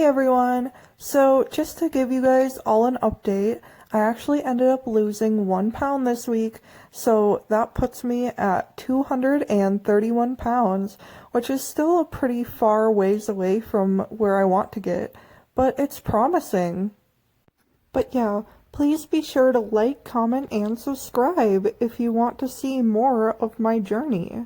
everyone! So just to give you guys all an update, I actually ended up losing 1 pound this week, so that puts me at 231 pounds, which is still a pretty far ways away from where I want to get, but it's promising. But yeah, please be sure to like, comment, and subscribe if you want to see more of my journey.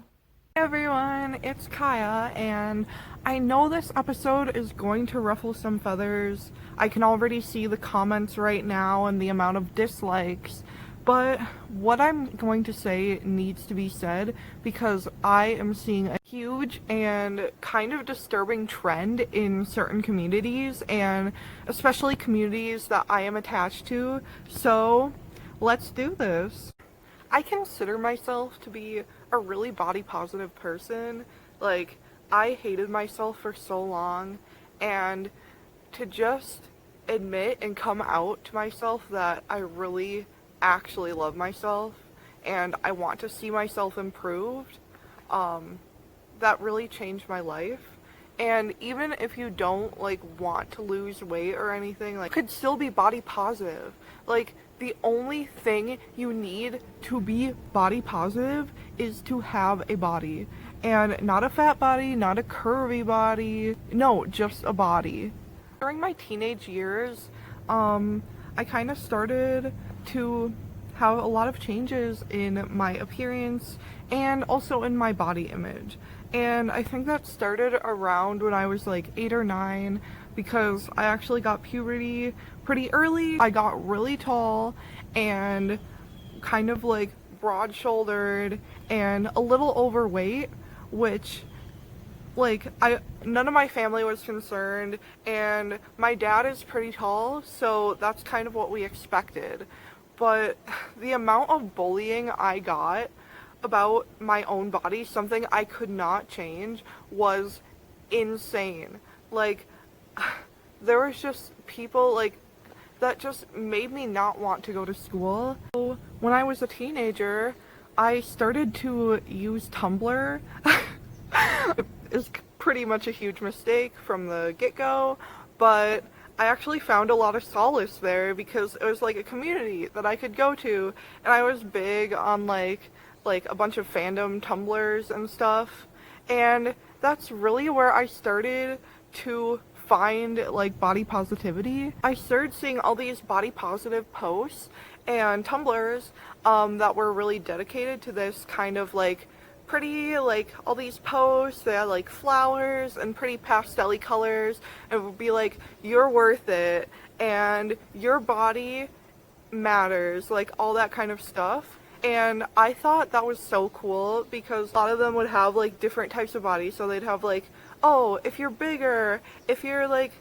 Hey everyone, it's Kaya, and I know this episode is going to ruffle some feathers. I can already see the comments right now and the amount of dislikes, but what I'm going to say needs to be said because I am seeing a huge and kind of disturbing trend in certain communities, and especially communities that I am attached to, so let's do this. I consider myself to be a really body positive person. Like, I hated myself for so long, and to just admit and come out to myself that I really actually love myself and I want to see myself improved, that really changed my life. And even if you don't like want to lose weight or anything, like, you could still be body positive. Like, the only thing you need to be body positive is to have a body. And not a fat body, not a curvy body, no, just a body. During my teenage years, I kind of started to have a lot of changes in my appearance and also in my body image. And I think that started around when I was like 8 or 9, because I actually got puberty pretty early. I got really tall and kind of like broad-shouldered and a little overweight, which like none of my family was concerned, and my dad is pretty tall, so that's kind of what we expected. But the amount of bullying I got about my own body, something I could not change, was insane. Like, there was just people like that just made me not want to go to school. So when I was a teenager, I started to use Tumblr. It's pretty much a huge mistake from the get-go, but I actually found a lot of solace there because it was like a community that I could go to, and I was big on like a bunch of fandom Tumblrs and stuff, and that's really where I started to find like body positivity. I started seeing all these body positive posts and Tumblrs that were really dedicated to this kind of like pretty, like all these posts. They had like flowers and pretty pastel-y colors, and it would be like, you're worth it and your body matters, like all that kind of stuff. And I thought that was so cool because a lot of them would have like different types of bodies. So they'd have like, oh, if you're bigger, if you're like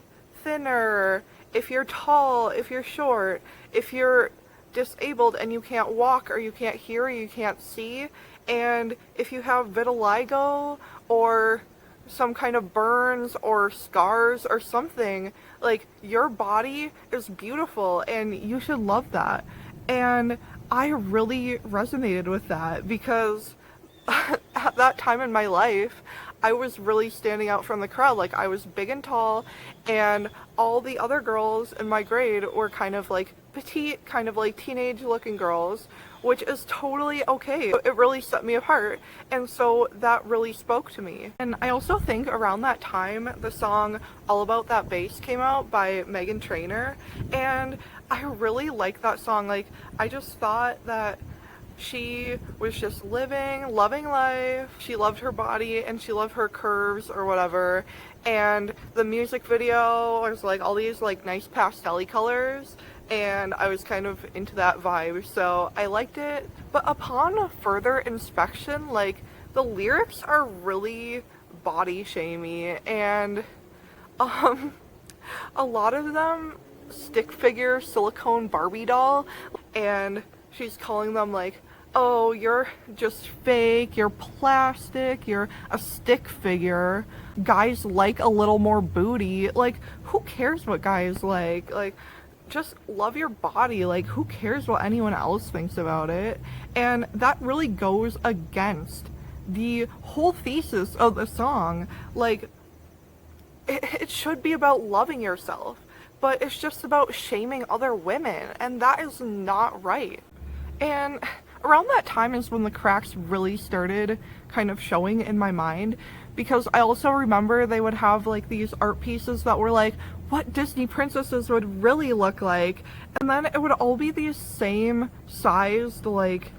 thinner, if you're tall, if you're short, if you're disabled and you can't walk or you can't hear or you can't see, and if you have vitiligo or some kind of burns or scars or something, like, your body is beautiful and you should love that. And I really resonated with that because at that time in my life, I was really standing out from the crowd. Like, I was big and tall, and all the other girls in my grade were kind of like petite, kind of like teenage looking girls, which is totally okay. It really set me apart, and so that really spoke to me. And I also think around that time, the song All About That Bass came out by Meghan Trainor, and I really liked that song. Like, I just thought that she was just living, loving life. She loved her body and she loved her curves or whatever. And the music video was like all these like nice pastel-y colors, and I was kind of into that vibe, so I liked it. But upon further inspection, like, the lyrics are really body shamey, and a lot of them stick figure silicone Barbie doll, and she's calling them like, oh, you're just fake, you're plastic, you're a stick figure, guys like a little more booty. Like, who cares what guys like? Like, just love your body. Like, who cares what anyone else thinks about it? And that really goes against the whole thesis of the song. Like, it should be about loving yourself, but it's just about shaming other women, and that is not right. And around that time is when the cracks really started kind of showing in my mind, because I also remember they would have like these art pieces that were like what Disney princesses would really look like, and then it would all be these same sized, like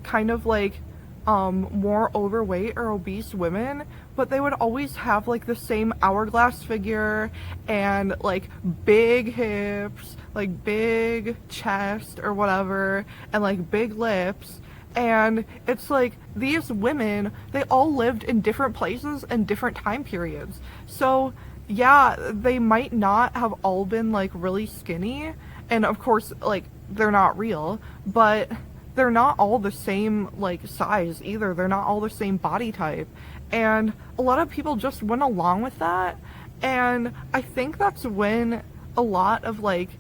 kind of like more overweight or obese women, but they would always have like the same hourglass figure and like big hips, like big chest or whatever, and like big lips. And it's like these women, they all lived in different places and different time periods. So yeah, they might not have all been like really skinny, and of course like they're not real, but they're not all the same like size either. They're not all the same body type, and a lot of people just went along with that. And I think that's when a lot of like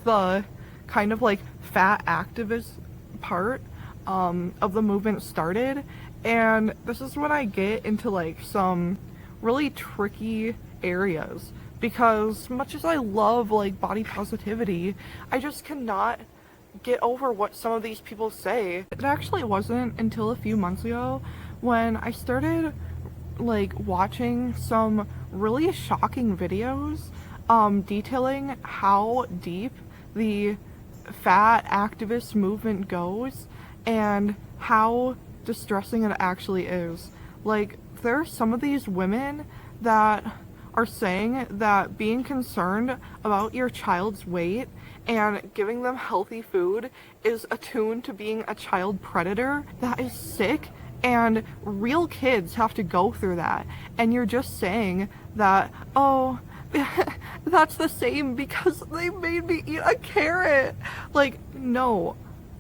the kind of like fat activist part of the movement started. And this is when I get into like some really tricky areas, because much as I love like body positivity, I just cannot get over what some of these people say. It actually wasn't until a few months ago when I started like watching some really shocking videos detailing how deep the fat activist movement goes and how distressing it actually is. Like, there are some of these women that are saying that being concerned about your child's weight and giving them healthy food is attuned to being a child predator. That is sick, and real kids have to go through that. And you're just saying that, oh, that's the same because they made me eat a carrot. Like, no,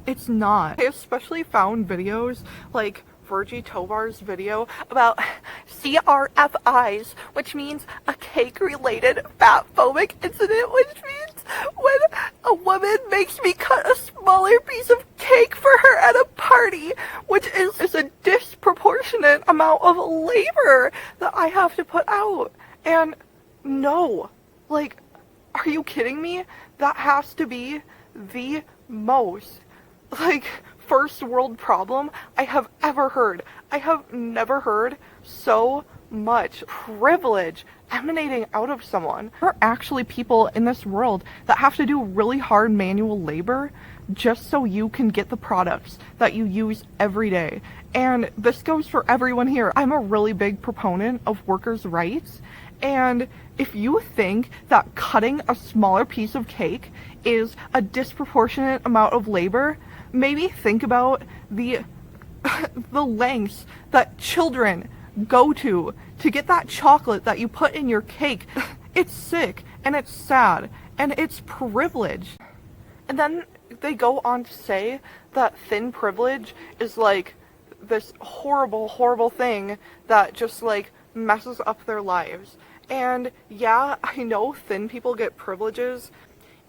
it's not. I especially found videos like Virgie Tovar's video about CRFIs, which means a cake-related fat phobic incident, which means when a woman makes me cut a smaller piece of cake for her at a party, which is a disproportionate amount of labor that I have to put out. And no, like, are you kidding me? That has to be the most, like, first world problem I have ever heard. I have never heard so much privilege emanating out of someone. There are actually people in this world that have to do really hard manual labor just so you can get the products that you use every day. And this goes for everyone here. I'm a really big proponent of workers' rights, and if you think that cutting a smaller piece of cake is a disproportionate amount of labor, maybe think about the lengths that children go to get that chocolate that you put in your cake. It's sick, and it's sad, and it's privilege. And then they go on to say that thin privilege is like this horrible, horrible thing that just like messes up their lives. And yeah, I know thin people get privileges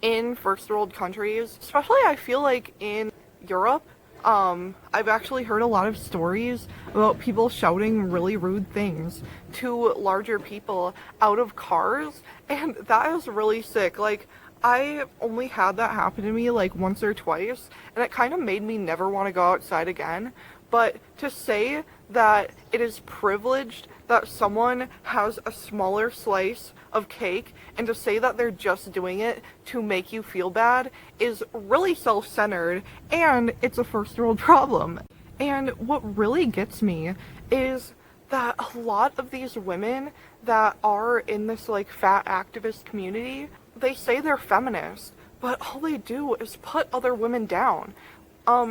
in first world countries, especially I feel like in Europe. I've actually heard a lot of stories about people shouting really rude things to larger people out of cars, and that is really sick. Like, I only had that happen to me like once or twice, and it kind of made me never want to go outside again. But to say that it is privileged that someone has a smaller slice of cake, and to say that they're just doing it to make you feel bad, is really self-centered, and it's a first world problem. And what really gets me is that a lot of these women that are in this like fat activist community, they say they're feminist, but all they do is put other women down.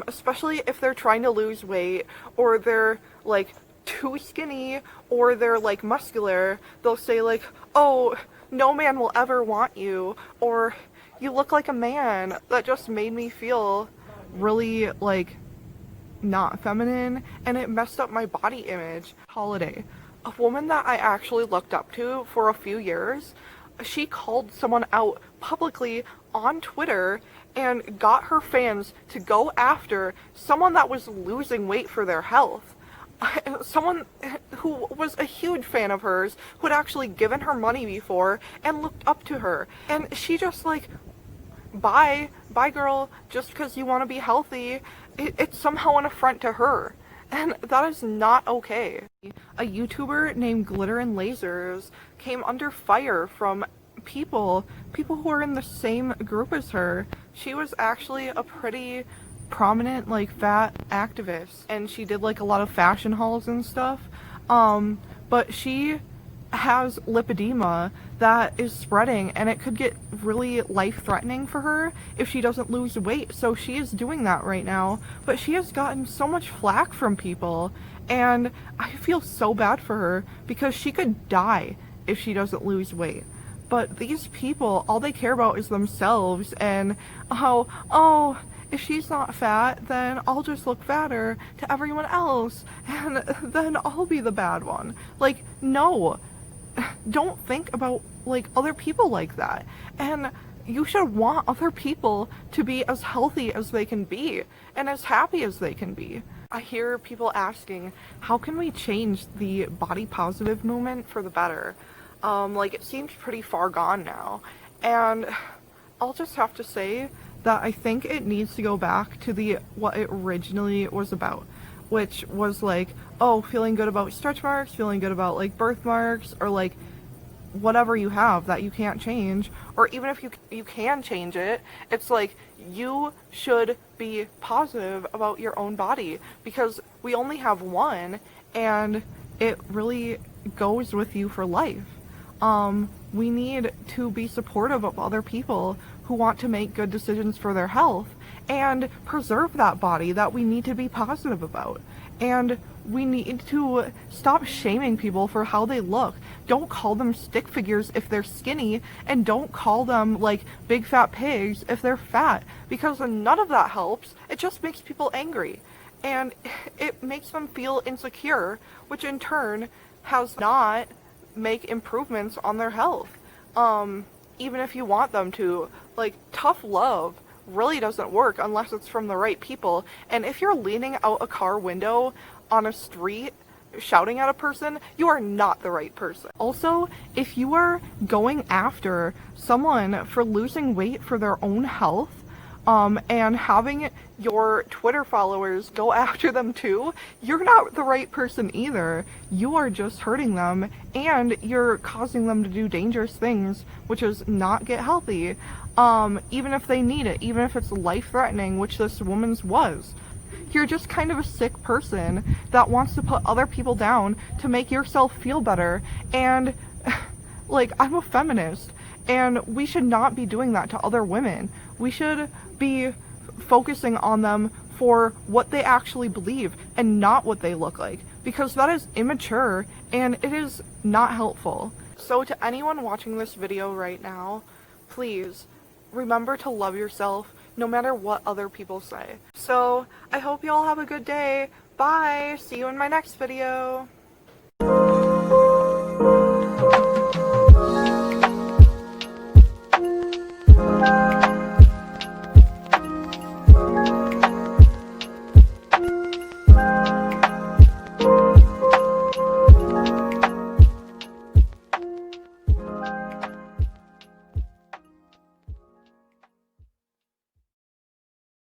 Especially if they're trying to lose weight, or they're like too skinny, or they're like muscular, they'll say like, oh, no man will ever want you, or you look like a man. That just made me feel really like not feminine, and it messed up my body image. Holiday, a woman that I actually looked up to for a few years, she called someone out publicly on Twitter and got her fans to go after someone that was losing weight for their health. someone who was a huge fan of hers, who had actually given her money before and looked up to her. And she just like, bye girl, just because you want to be healthy, it's somehow an affront to her. And that is not okay. A YouTuber named Glitter and Lasers came under fire from people who are in the same group as her. She was actually a pretty prominent, like, fat activist, and she did like a lot of fashion hauls and stuff. But she has lipedema that is spreading, and it could get really life-threatening for her if she doesn't lose weight. So she is doing that right now, but she has gotten so much flack from people, and I feel so bad for her because she could die if she doesn't lose weight. But these people, all they care about is themselves, and how, oh, if she's not fat, then I'll just look fatter to everyone else, and then I'll be the bad one. Like, no. Don't think about, like, other people like that. And you should want other people to be as healthy as they can be, and as happy as they can be. I hear people asking, how can we change the body positive movement for the better? Like, it seems pretty far gone now. And I'll just have to say that I think it needs to go back to what it originally was about, which was like, oh, feeling good about stretch marks, feeling good about like birthmarks, or like whatever you have that you can't change, or even if you can change it, it's like you should be positive about your own body, because we only have one and it really goes with you for life. We need to be supportive of other people who want to make good decisions for their health and preserve that body that we need to be positive about. And we need to stop shaming people for how they look. Don't call them stick figures if they're skinny, and don't call them like big fat pigs if they're fat, because none of that helps. It just makes people angry, and it makes them feel insecure, which in turn has not make improvements on their health. Even if you want them to. Like, tough love really doesn't work unless it's from the right people. And if you're leaning out a car window on a street shouting at a person, you are not the right person. Also, if you are going after someone for losing weight for their own health, and having your Twitter followers go after them too, you're not the right person either. You are just hurting them, and you're causing them to do dangerous things, which is not get healthy, even if they need it, even if it's life-threatening, which this woman's was. You're just kind of a sick person that wants to put other people down to make yourself feel better, and like, I'm a feminist, and we should not be doing that to other women. We should be focusing on them for what they actually believe and not what they look like, because that is immature and it is not helpful. So to anyone watching this video right now, please remember to love yourself no matter what other people say. So I hope you all have a good day. Bye! See you in my next video!